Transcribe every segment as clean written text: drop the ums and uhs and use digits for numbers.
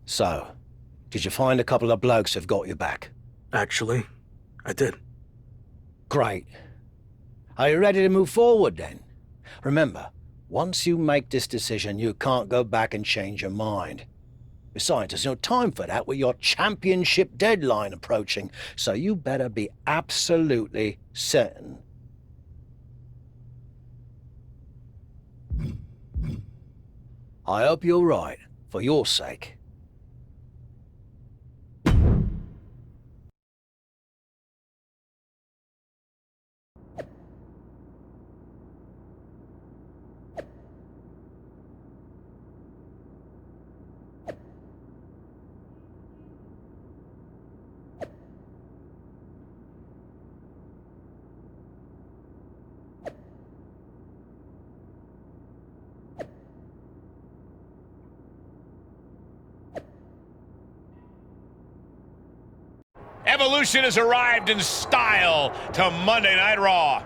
So, did you find a couple of blokes who've got your back? Actually, I did. Great. Are you ready to move forward then? Remember, once you make this decision, you can't go back and change your mind. Besides, there's no time for that with your championship deadline approaching, so you better be absolutely certain. I hope you're right, for your sake. Evolution has arrived in style to Monday Night Raw.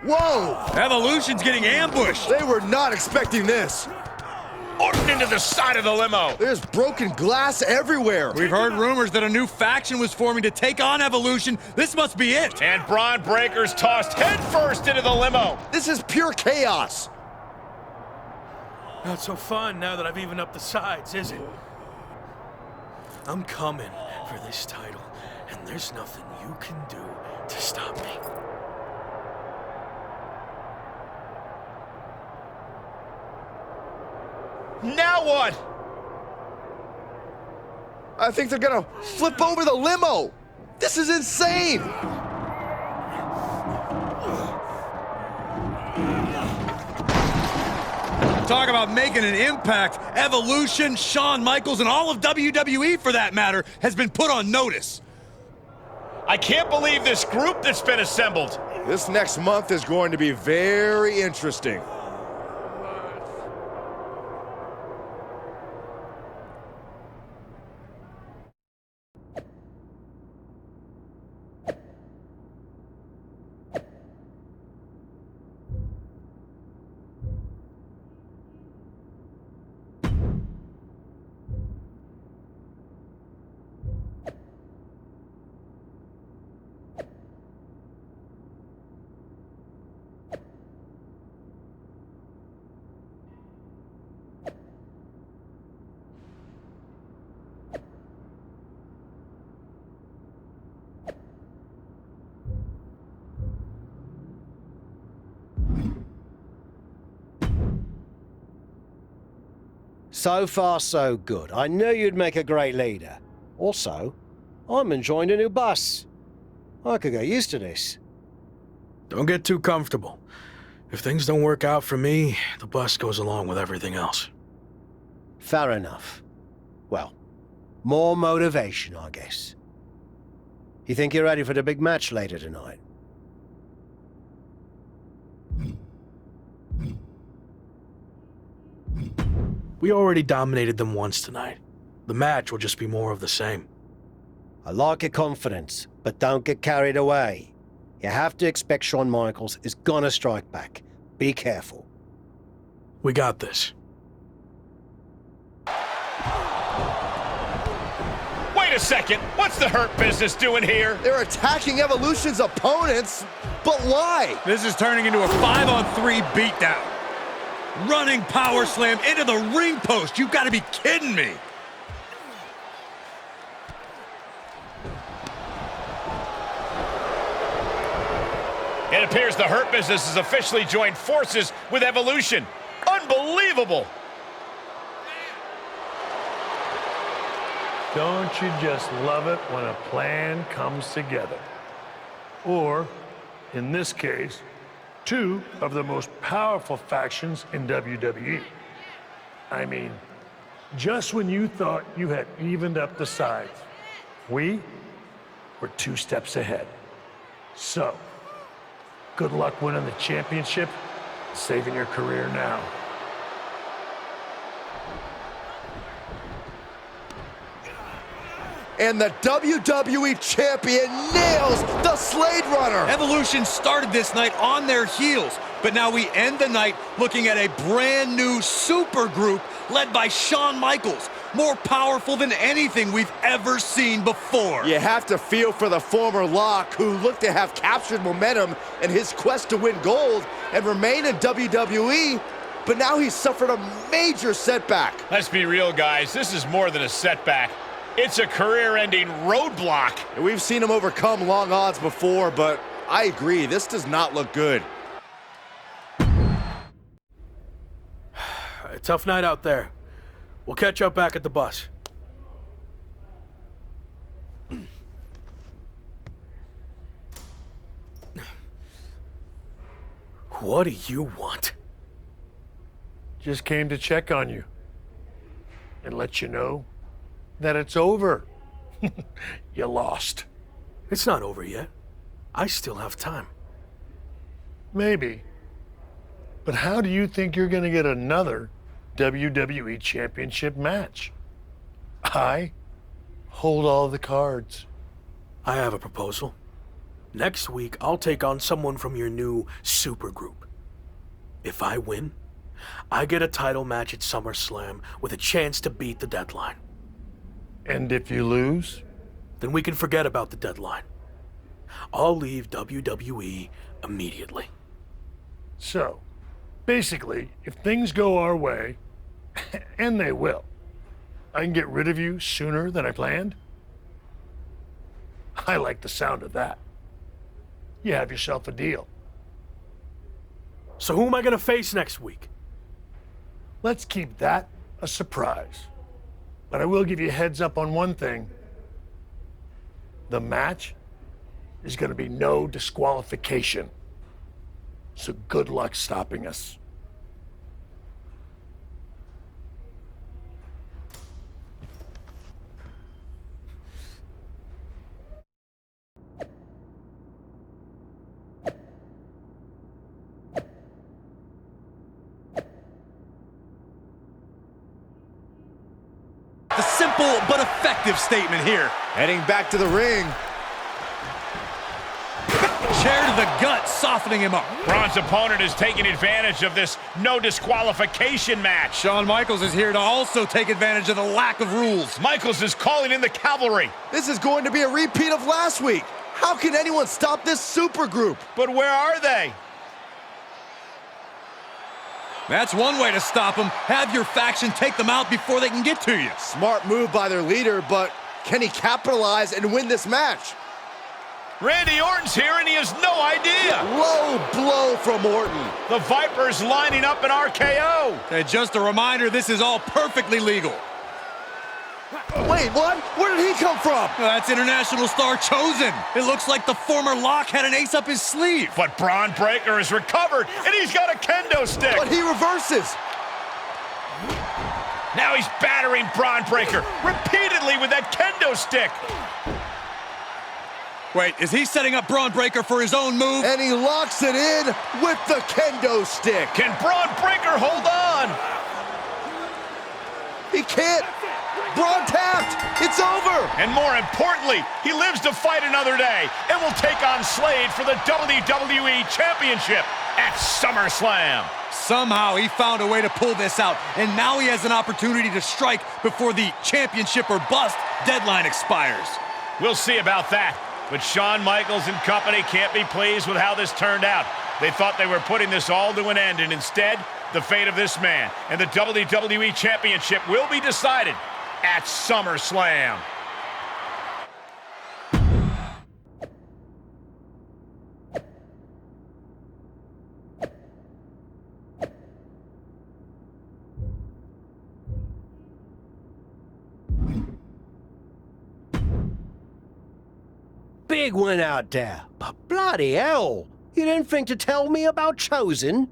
Whoa! Evolution's getting ambushed. They were not expecting this. Orton into the side of the limo. There's broken glass everywhere. We've heard rumors that a new faction was forming to take on Evolution. This must be it. And Braun Breaker's tossed headfirst into the limo. This is pure chaos. Not so fun now that I've evened up the sides, is it? I'm coming for this title, and there's nothing you can do to stop me. Now what? I think they're gonna flip over the limo. This is insane. Talk about making an impact. Evolution, Shawn Michaels, and all of WWE, for that matter, has been put on notice. I can't believe this group that's been assembled. This next month is going to be very interesting. So far, so good. I knew you'd make a great leader. Also, I'm enjoying a new bus. I could get used to this. Don't get too comfortable. If things don't work out for me, the bus goes along with everything else. Fair enough. Well, more motivation, I guess. You think you're ready for the big match later tonight? We already dominated them once tonight. The match will just be more of the same. I like your confidence, but don't get carried away. You have to expect Shawn Michaels is gonna strike back. Be careful. We got this. Wait a second. What's the Hurt Business doing here? They're attacking Evolution's opponents, but why? This is turning into a 5-on-3 beatdown. Running power slam into the ring post. You've got to be kidding me. It appears the Hurt Business has officially joined forces with Evolution. Unbelievable! Don't you just love it when a plan comes together? Or, in this case, two of the most powerful factions in WWE. I mean, just when you thought you had evened up the sides, we were 2 steps ahead. So, good luck winning the championship, saving your career now. And the WWE Champion nails the Slade Runner. Evolution started this night on their heels, but now we end the night looking at a brand new super group led by Shawn Michaels. More powerful than anything we've ever seen before. You have to feel for the former Lock, who looked to have captured momentum in his quest to win gold and remain in WWE, but now he's suffered a major setback. Let's be real, guys. This is more than a setback. It's a career-ending roadblock. And we've seen him overcome long odds before, but I agree, this does not look good. A tough night out there. We'll catch up back at the bus. What do you want? Just came to check on you and let you know that it's over. You lost. It's not over yet. I still have time. Maybe. But how do you think you're going to get another WWE Championship match? I hold all the cards. I have a proposal. Next week, I'll take on someone from your new supergroup. If I win, I get a title match at SummerSlam with a chance to beat the deadline. And if you lose? Then we can forget about the deadline. I'll leave WWE immediately. So, basically, if things go our way, and they will, I can get rid of you sooner than I planned? I like the sound of that. You have yourself a deal. So who am I gonna face next week? Let's keep that a surprise. But I will give you a heads up on one thing. The match is going to be no disqualification. So good luck stopping us. The simple but effective statement here. Heading back to the ring. Chair to the gut, softening him up. Braun's opponent is taking advantage of this no disqualification match. Shawn Michaels is here to also take advantage of the lack of rules. Michaels is calling in the cavalry. This is going to be a repeat of last week. How can anyone stop this supergroup? But where are they? That's one way to stop them. Have your faction take them out before they can get to you. Smart move by their leader, but can he capitalize and win this match? Randy Orton's here and he has no idea. Low blow from Orton. The Viper's lining up an RKO. And just a reminder, this is all perfectly legal. Wait, what? Where did he come from? That's international star Chosen. It looks like the former Lock had an ace up his sleeve. But Braun Breaker has recovered and he's got a kendo stick. But he reverses. Now he's battering Braun Breaker repeatedly with that kendo stick. Wait, is he setting up Braun Breaker for his own move? And he locks it in with the kendo stick. Can Braun Breaker hold on? He can't. Braun tapped. It's over. And more importantly, he lives to fight another day and will take on Slade for the WWE Championship at SummerSlam. Somehow he found a way to pull this out, and now he has an opportunity to strike before the championship or bust deadline expires. We'll see about that. But Shawn Michaels and company can't be pleased with how this turned out. They thought they were putting this all to an end, and instead, the fate of this man and the WWE Championship will be decided at SummerSlam. Big one out there, but bloody hell, you didn't think to tell me about Chosen?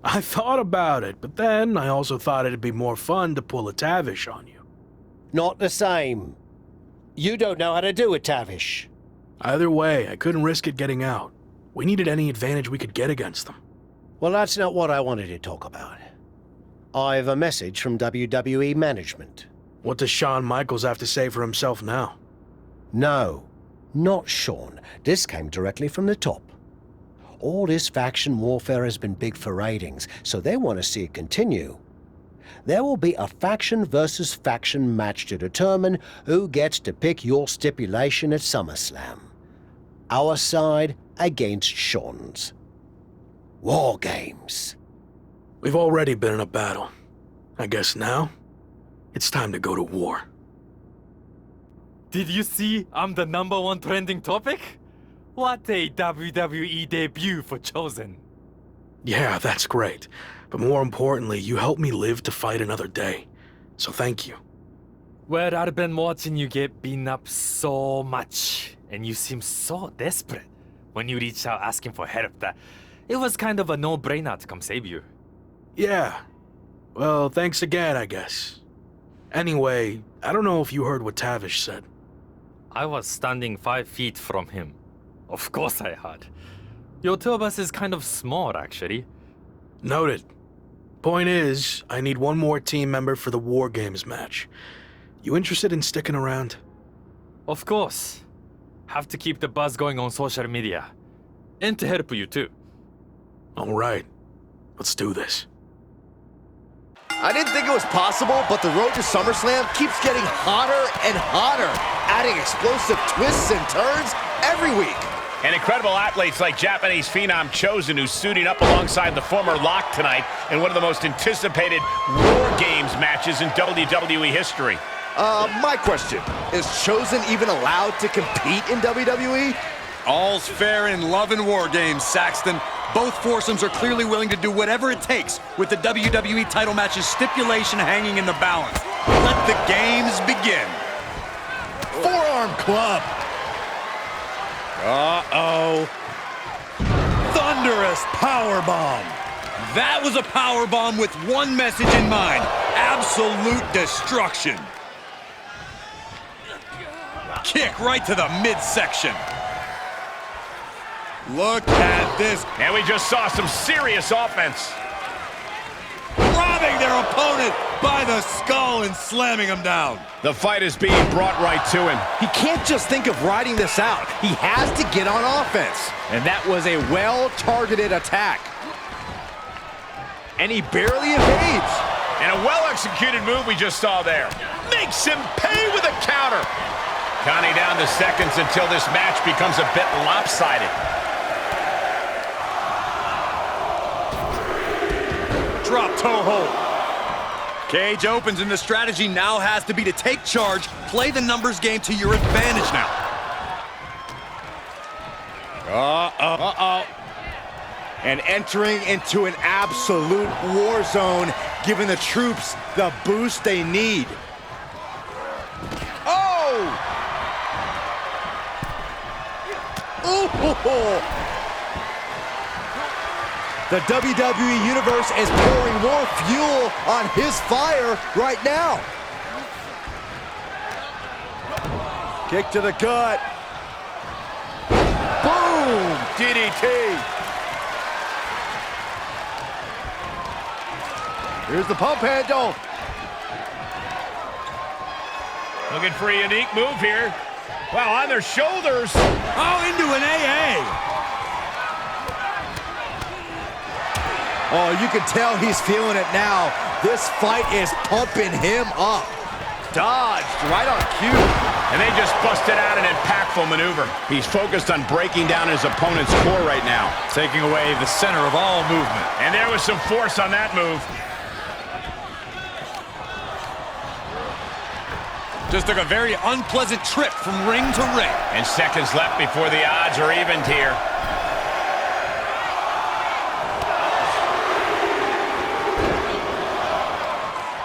I thought about it, but then I also thought it'd be more fun to pull a Tavish on you. Not the same. You don't know how to do a Tavish. Either way, I couldn't risk it getting out. We needed any advantage we could get against them. Well, that's not what I wanted to talk about. I have a message from WWE management. What does Shawn Michaels have to say for himself now? No, not Shawn. This came directly from the top. All this faction warfare has been big for ratings, so they want to see it continue. there will be a faction versus faction match to determine who gets to pick your stipulation at SummerSlam. Our side against Sean's. War Games. We've already been in a battle. I guess now, it's time to go to war. Did you see I'm the #1 trending topic? What a WWE debut for Chosen. Yeah, that's great. But more importantly, you helped me live to fight another day. So thank you. Well, I've been watching you get beaten up so much, and you seem so desperate when you reached out asking for help that it was kind of a no-brainer to come save you. Yeah. Well, thanks again, I guess. Anyway, I don't know if you heard what Tavish said. I was standing 5 feet from him. Of course I had. Your two of us is kind of small, actually. Noted. Point is, I need one more team member for the War Games match. You interested in sticking around? Of course. Have to keep the buzz going on social media. And to help you too. All right. Let's do this. I didn't think it was possible, but the road to SummerSlam keeps getting hotter and hotter, adding explosive twists and turns every week. And incredible athletes like Japanese phenom Chosen, who's suiting up alongside the former Lock tonight in one of the most anticipated War Games matches in WWE history. My question, is Chosen even allowed to compete in WWE? All's fair in love and War Games, Saxton. Both foursomes are clearly willing to do whatever it takes with the WWE title match's stipulation hanging in the balance. Let the games begin. Forearm club. Uh-oh. Thunderous powerbomb. That was a powerbomb with one message in mind. Absolute destruction. Kick right to the midsection. Look at this. And we just saw some serious offense. Robbing their opponent by the skull and slamming him down. The fight is being brought right to him. He can't just think of riding this out. He has to get on offense. And that was a well-targeted attack. And he barely evades. And a well-executed move we just saw there. Makes him pay with a counter. Counting down the seconds until this match becomes a bit lopsided. Drop toe hold. Cage opens and the strategy now has to be to take charge, play the numbers game to your advantage now. And entering into an absolute war zone, giving the troops the boost they need. Oh! Ooh! The WWE Universe is pouring more fuel on his fire right now. Kick to the gut. Boom! DDT. Here's the pump handle. Looking for a unique move here. Wow, on their shoulders. Oh, into an AA. Oh, you can tell he's feeling it now. This fight is pumping him up. Dodged right on cue. And they just busted out an impactful maneuver. He's focused on breaking down his opponent's core right now. Taking away the center of all movement. And there was some force on that move. Just took a very unpleasant trip from ring to ring. And seconds left before the odds are evened here.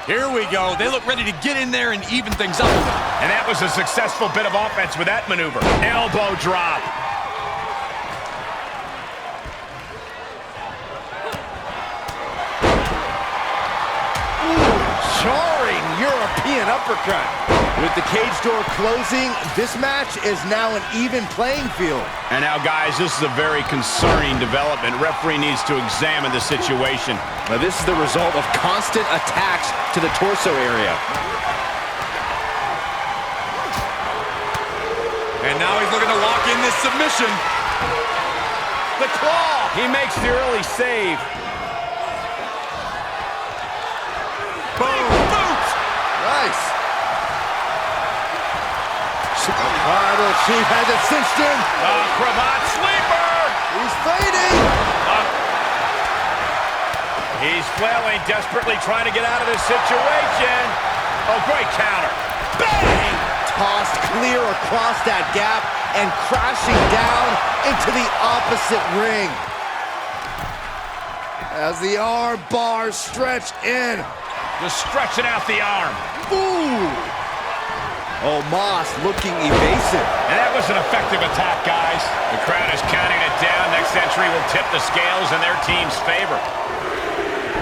Here we go. They look ready to get in there and even things up. And that was a successful bit of offense with that maneuver. Elbow drop. Jarring European uppercut. With the cage door closing, this match is now an even playing field. And now, guys, this is a very concerning development. Referee needs to examine the situation. Now, this is the result of constant attacks to the torso area. And now he's looking to lock in this submission. The claw. He makes the early save. Big boot! Nice. Tribal Chief has it cinched in. Cravat sleeper! He's fading. He's flailing, desperately trying to get out of this situation. Oh, great counter. Bang! Tossed clear across that gap and crashing down into the opposite ring. As the arm bars stretch in. Just stretching out the arm. Ooh! Omos looking evasive. And that was an effective attack, guys. The crowd is counting it down. Next entry will tip the scales in their team's favor.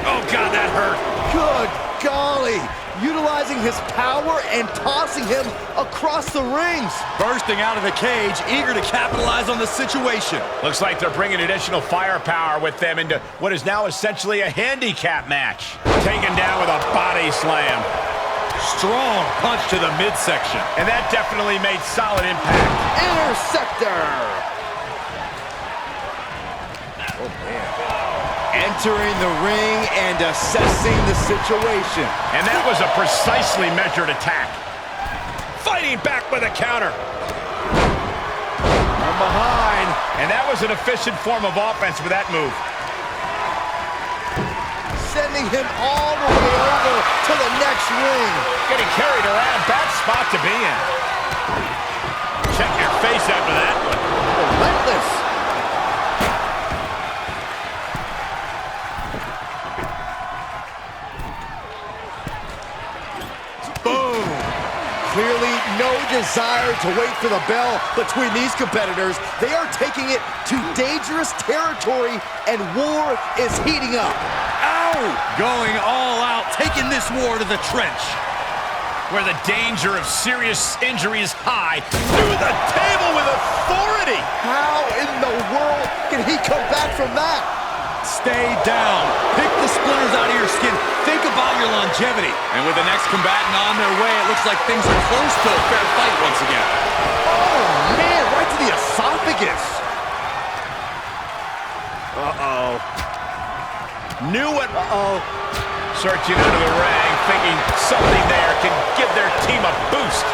Oh, God, that hurt. Good golly. Utilizing his power and tossing him across the rings. Bursting out of the cage, eager to capitalize on the situation. Looks like they're bringing additional firepower with them into what is now essentially a handicap match. Taken down with a body slam. Strong punch to the midsection. And that definitely made solid impact. Interceptor. Oh, man. Entering the ring and assessing the situation. And that was a precisely measured attack. Fighting back with a counter. From behind. And that was an efficient form of offense with that move. Sending him all the way over to the next ring. Getting carried around, bad spot to be in. Check your face after that one. Relentless. Boom. Clearly no desire to wait for the bell between these competitors. They are taking it to dangerous territory, and war is heating up. Going all out, taking this war to the trench. Where the danger of serious injury is high. Through the table with authority. How in the world can he come back from that? Stay down. Pick the splinters out of your skin. Think about your longevity. And with the next combatant on their way, it looks like things are close to a fair fight once again. Oh, man, right to the esophagus. Uh-oh. Knew it. Searching under the ring, thinking something there can give their team a boost.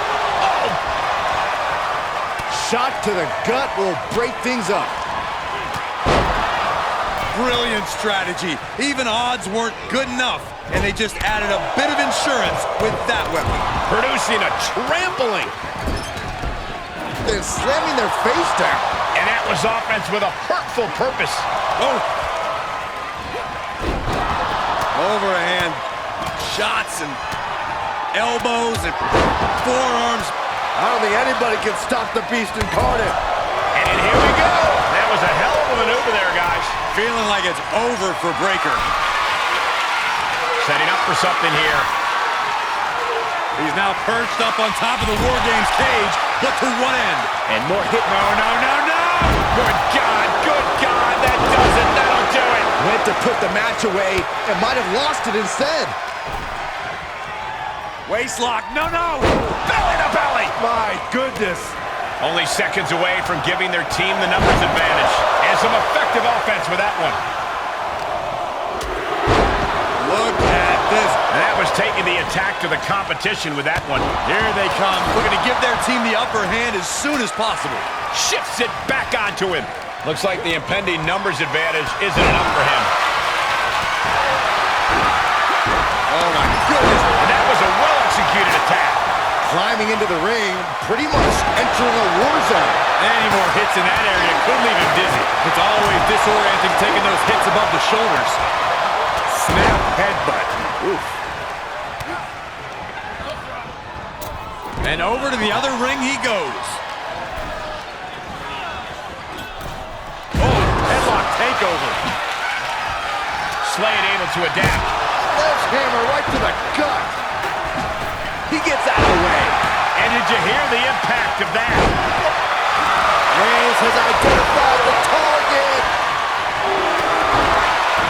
Shot to the gut will break things up. Brilliant strategy. Even odds weren't good enough, and they just added a bit of insurance with that weapon. Producing a trampling. They're slamming their face down. And that was offense with a hurtful purpose. Overhand shots and elbows and forearms. I don't think anybody can stop the beast incarnate. And here we go. That was a hell of a maneuver there, guys. Feeling like it's over for Breaker. Setting up for something here. He's now perched up on top of the War Games cage, but to what end? And more hit. No. Good God, that does it. That'll do it. Went to put the match away and might have lost it instead. Waistlock, no. Belly to belly. My goodness. Only seconds away from giving their team the numbers advantage. And some effective offense with that one. Look at this. And that was taking the attack to the competition with that one. Here they come, looking to give their team the upper hand as soon as possible. Shifts it back onto him. Looks like the impending numbers advantage isn't enough for him. Oh my goodness. And that was a well-executed attack. Climbing into the ring, pretty much entering a war zone. Any more hits in that area could leave him dizzy. It's always disorienting taking those hits above the shoulders. Snap headbutt. Oof. And over to the other ring he goes. Headlock takeover. Slade able to adapt. Sledgehammer right to the gut. He gets out of the way. And did you hear the impact of that? Reigns has identified the target.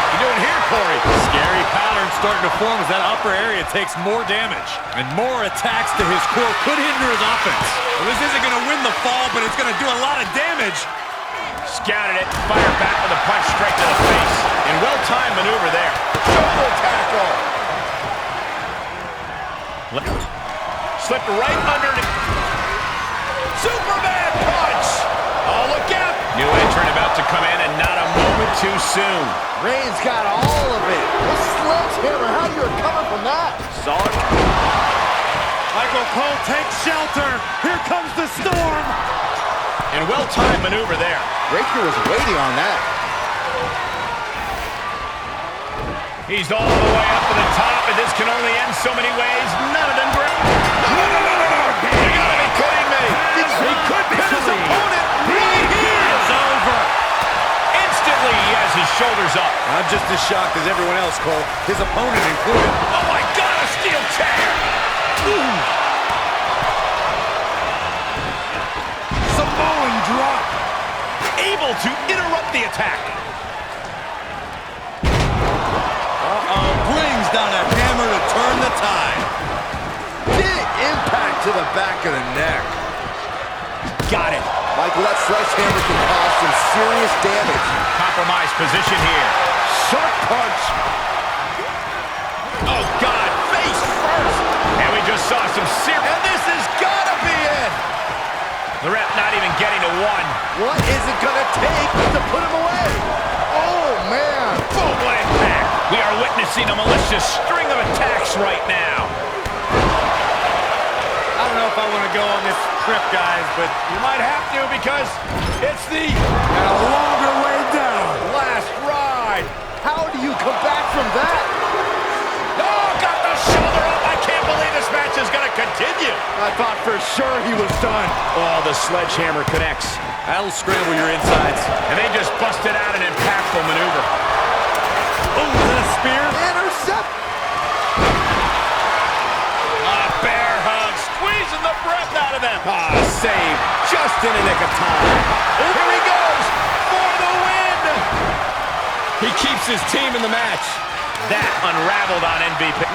You doing here, Corey? Scary pattern starting to form as that upper area takes more damage. And more attacks to his core could hinder his offense. Well, this isn't going to win the fall, but it's going to do a lot of damage. Scouted it, fired back with a punch straight to the face. And well-timed maneuver there. Shoulder tackle. Slipped right underneath. Superman punch! Oh, look out! New entrant about to come in, and not a moment too soon. Reigns got all of it. The sledgehammer, how do you recover from that? Solid. Michael Cole takes shelter. Here comes the storm. And well-timed maneuver there. Breaker was waiting on that. He's all the way up to the top, and this can only end so many ways. None of them great. No. You gotta be kidding me. He could pin his opponent right here. It's over. Instantly, he has his shoulders up. I'm just as shocked as everyone else, Cole. His opponent included. Oh, my God, a steel chair. Samoan drop. Able to interrupt the attack. Brings down a hammer to turn the tide. Big impact to the back of the neck. Got it. Michael, that sledgehammer can cause some serious damage. Compromised position here. Sharp punch. Oh, God, face first. And we just saw some serious... And this has got to be it. The ref not even getting to one. What is it going to take to put him away? Oh, man. Boom, what impact. We are witnessing a malicious string of attacks right now. I don't know if I want to go on this trip, guys, but You might have to because it's the and a longer way down. last ride. How do you come back from that? Oh, got the shoulder up. I can't believe this match is going to continue. I thought for sure he was done. Oh, the sledgehammer connects. That'll scramble your insides. And they just busted out an impactful maneuver. Oh, is that a spear? Intercept. Bear hug, squeezing the breath out of them. Save just in the nick of time. Here he goes for the win. He keeps his team in the match. That unraveled on MVP.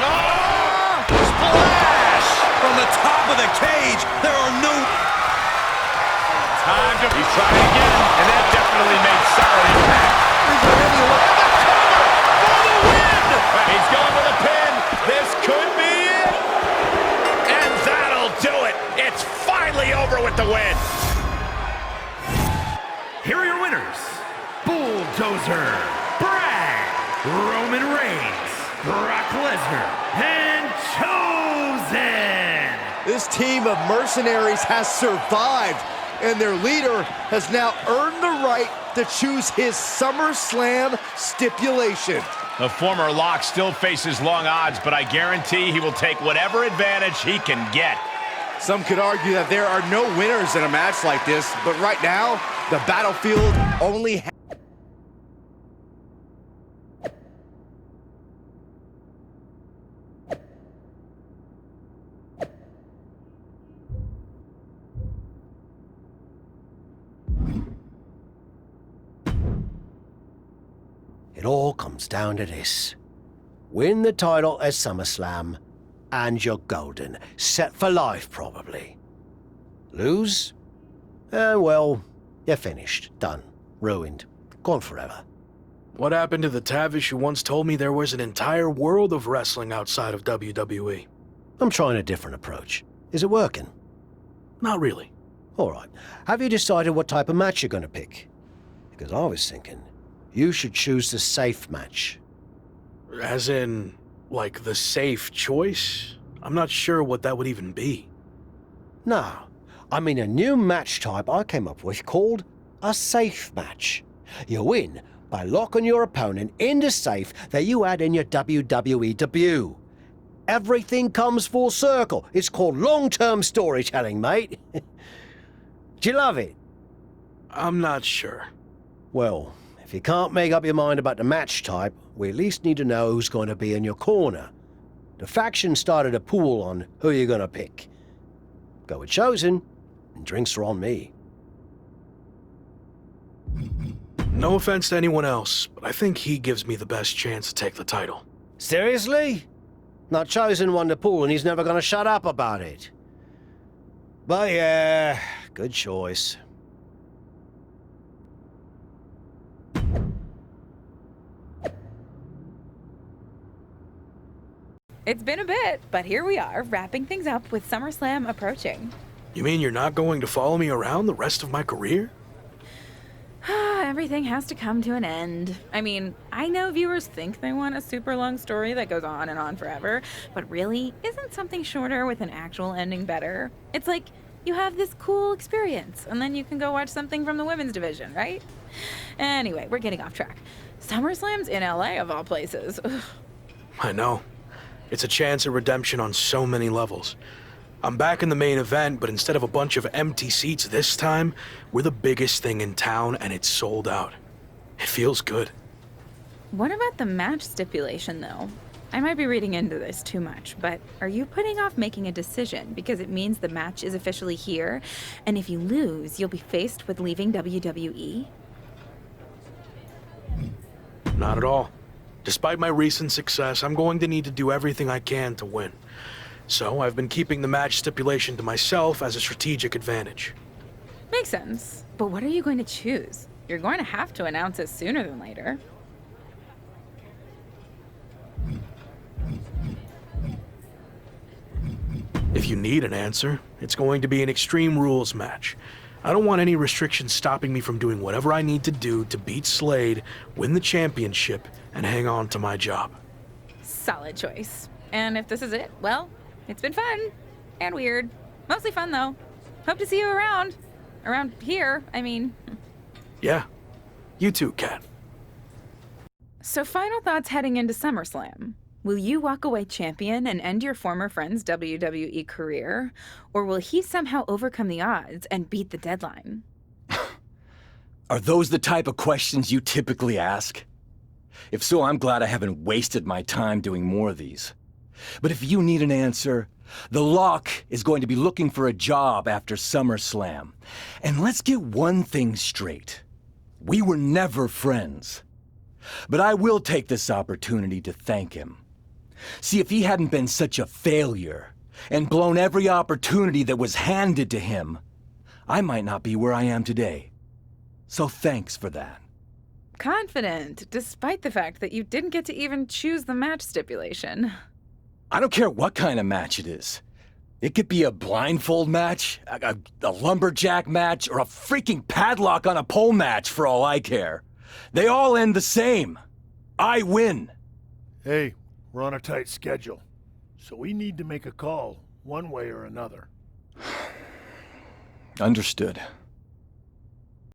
Splash! From the top of the cage, there are no... Time to... He's trying again, and that definitely made solid impact. Is there any way? For the win! He's going for the pin. This could be it. And that'll do it. It's finally over with the win. Here are your winners. Bulldozer, Brad, Roman Reigns, Brock Lesnar, and Chosen. This team of mercenaries has survived, and their leader has now earned the right to choose his SummerSlam stipulation. The former Lock still faces long odds, but I guarantee he will take whatever advantage he can get. Some could argue that there are no winners in a match like this, but right now, the battlefield only has... It all comes down to this. Win the title at SummerSlam, and you're golden. Set for life, probably. Lose? Well, you're finished. Done. Ruined. Gone forever. What happened to the Tavish who once told me there was an entire world of wrestling outside of WWE? I'm trying a different approach. Is it working? Not really. All right. Have you decided what type of match you're going to pick? Because I was thinking you should choose the safe match. As in, like, the safe choice? I'm not sure what that would even be. No, I mean a new match type I came up with called a safe match. You win by locking your opponent in the safe that you had in your WWE debut. Everything comes full circle. It's called long-term storytelling, mate. Do you love it? I'm not sure. Well, if you can't make up your mind about the match type, we at least need to know who's going to be in your corner. The faction started a pool on who you're going to pick. Go with Chosen, and drinks are on me. No offense to anyone else, but I think he gives me the best chance to take the title. Seriously? Not Chosen won the pool and he's never going to shut up about it. But yeah, good choice. It's been a bit, but here we are, wrapping things up with SummerSlam approaching. You mean you're not going to follow me around the rest of my career? Everything has to come to an end. I mean, I know viewers think they want a super long story that goes on and on forever, but really, isn't something shorter with an actual ending better? It's like you have this cool experience, and then you can go watch something from the women's division, right? Anyway, we're getting off track. SummerSlam's in LA, of all places. Ugh. I know. It's a chance at redemption on so many levels. I'm back in the main event, but instead of a bunch of empty seats this time, we're the biggest thing in town and it's sold out. It feels good. What about the match stipulation, though? I might be reading into this too much, but are you putting off making a decision because it means the match is officially here, and if you lose, you'll be faced with leaving WWE? Not at all. Despite my recent success, I'm going to need to do everything I can to win. So I've been keeping the match stipulation to myself as a strategic advantage. Makes sense. But what are you going to choose? You're going to have to announce it sooner than later. If you need an answer, it's going to be an Extreme Rules match. I don't want any restrictions stopping me from doing whatever I need to do to beat Slade, win the championship, and hang on to my job. Solid choice. And if this is it, well, it's been fun. And weird. Mostly fun, though. Hope to see you around. Around here, I mean. Yeah. You too, Kat. So final thoughts heading into SummerSlam. Will you walk away champion and end your former friend's WWE career? Or will he somehow overcome the odds and beat the deadline? Are those the type of questions you typically ask? If so, I'm glad I haven't wasted my time doing more of these. But if you need an answer, the Lock is going to be looking for a job after SummerSlam. And let's get one thing straight. We were never friends. But I will take this opportunity to thank him. See, if he hadn't been such a failure and blown every opportunity that was handed to him, I might not be where I am today. So thanks for that. Confident, despite the fact that you didn't get to even choose the match stipulation. I don't care what kind of match it is. It could be a blindfold match, a lumberjack match, or a freaking padlock on a pole match for all I care. They all end the same. I win. Hey, we're on a tight schedule, so we need to make a call one way or another. Understood.